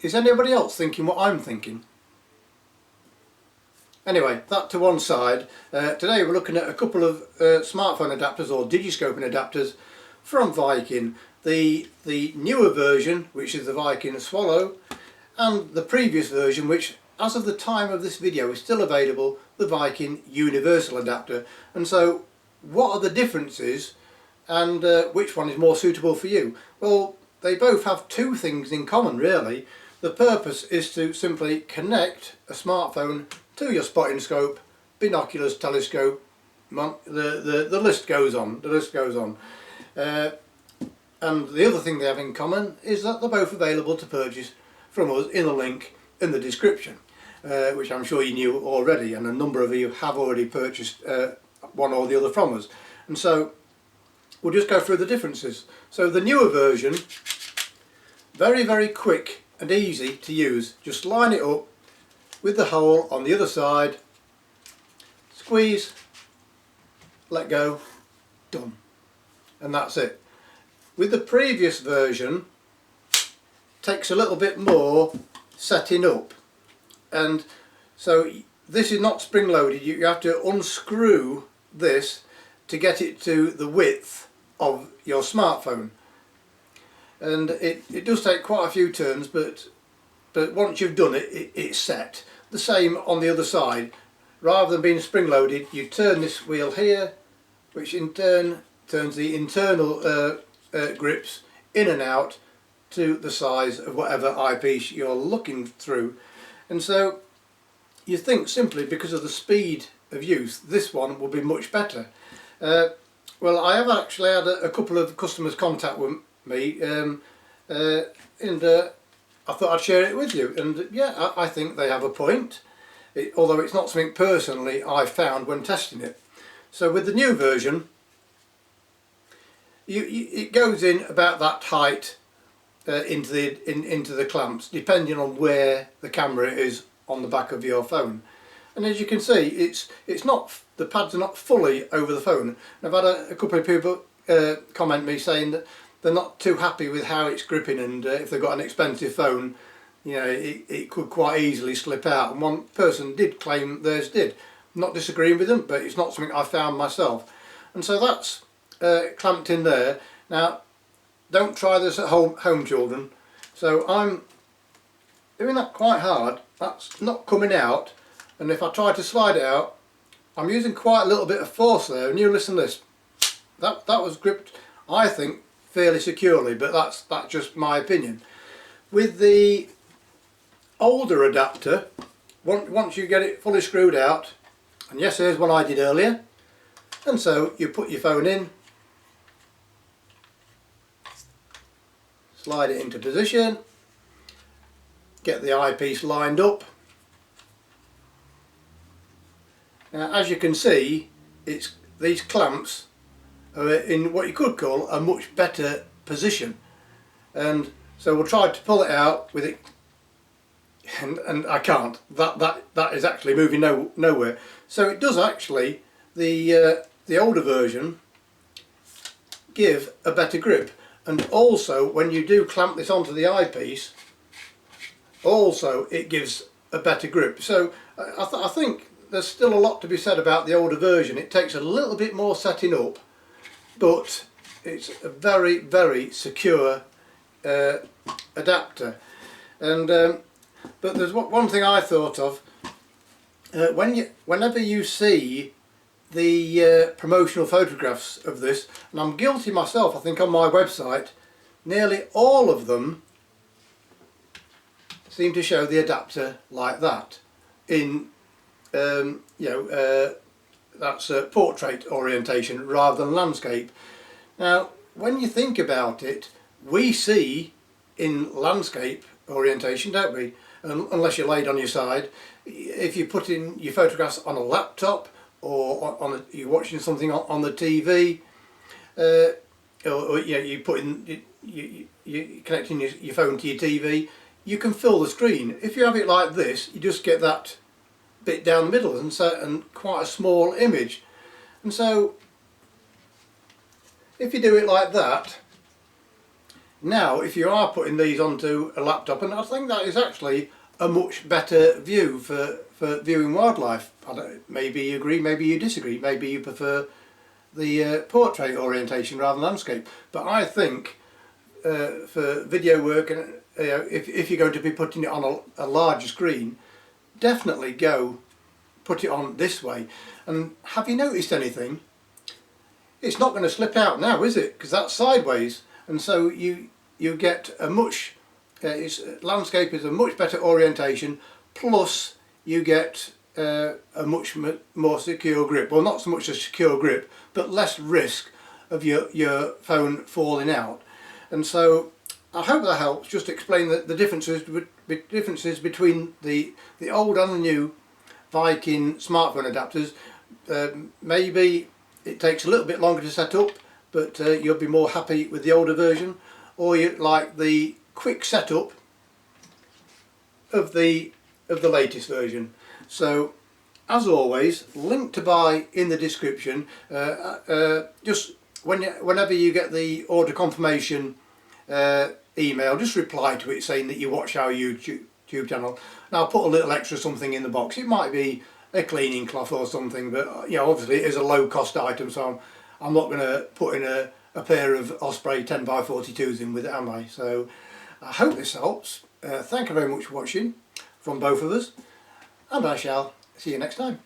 is anybody else thinking what I'm thinking? Anyway, that to one side. Today we're looking at a couple of smartphone adapters or digiscoping adapters from Viking. The newer version, which is the Viking Swallow, and the previous version, which as of the time of this video is still available, the Viking Universal adapter. And so what are the differences, and which one is more suitable for you? Well, they both have two things in common really. The purpose is to simply connect a smartphone to your spotting scope, binoculars, telescope, the list goes on, and the other thing they have in common is that they're both available to purchase from us in a link in the description, which I'm sure you knew already, and a number of you have already purchased one or the other from us. And so we'll just go through the differences. So the newer version, very quick and easy to use. Just line it up with the hole on the other side, squeeze, let go, done, and that's it. With the previous version, takes a little bit more setting up, and so this is not spring loaded. You have to unscrew this to get it to the width of your smartphone, and it does take quite a few turns, but once you've done it, it's set. The same on the other side. Rather than being spring loaded, you turn this wheel here, which in turn turns the internal grips in and out to the size of whatever eyepiece you're looking through. And so you think simply because of the speed of use, this one will be much better. Well, I have actually had a couple of customers contact with me, and I thought I'd share it with you, and yeah, I think they have a point, although it's not something personally I found when testing it. So with the new version, it goes in about that height into the clamps, depending on where the camera is on the back of your phone. And as you can see, it's not, the pads are not fully over the phone. And I've had a couple of people comment me saying that they're not too happy with how it's gripping, and if they've got an expensive phone, you know, it could quite easily slip out. And one person did claim theirs did. I'm not disagreeing with them, but it's not something I found myself. And so that's clamped in there. Now, don't try this at home, children. So I'm doing that quite hard. That's not coming out, and if I try to slide it out, I'm using quite a little bit of force there. And you listen to this. That was gripped, I think, fairly securely, but that's just my opinion. With the older adapter, once you get it fully screwed out, and yes, here's what I did earlier, and so you put your phone in, slide it into position, get the eyepiece lined up. Now, as you can see, it's these clamps are in what you could call a much better position, and so we'll try to pull it out with it, and I can't. That is actually moving nowhere. So it does actually, the older version, give a better grip, and also when you do clamp this onto the eyepiece, also it gives a better grip. So I think there's still a lot to be said about the older version. It takes a little bit more setting up, but it's a very secure adapter. And but there's one thing I thought of. Whenever you see the promotional photographs of this, and I'm guilty myself, I think on my website, nearly all of them seem to show the adapter like that, in that's portrait orientation rather than landscape. Now, when you think about it, we see in landscape orientation, don't we? Unless you're laid on your side. If you put in your photographs on a laptop, or you're watching something on the TV, or you put in, you're connecting your phone to your TV, you can fill the screen. If you have it like this, you just get that bit down the middle, and quite a small image. And so if you do it like that, Now if you are putting these onto a laptop, and I think that is actually a much better view for viewing wildlife. Maybe you agree, maybe you disagree, maybe you prefer the portrait orientation rather than landscape, but I think for video work, and if you're going to be putting it on a larger screen, definitely go put it on this way. And have you noticed anything? It's not going to slip out now, is it? Because that's sideways, and so you get a much landscape is a much better orientation, plus you get a much more secure grip. Well, not so much a secure grip, but less risk of your phone falling out. And so I hope that helps. Just explain the differences between the old and the new Viking smartphone adapters. Maybe it takes a little bit longer to set up, but you'll be more happy with the older version, or you like the quick setup of the latest version. So as always, link to buy in the description. Just whenever you get the order confirmation email, just reply to it saying that you watch our YouTube channel, and I'll put a little extra something in the box. It might be a cleaning cloth or something, but you know, obviously it is a low cost item, so I'm not going to put in a pair of Osprey 10x42s in with it, am I? So I hope this helps. Thank you very much for watching from both of us, and I shall see you next time.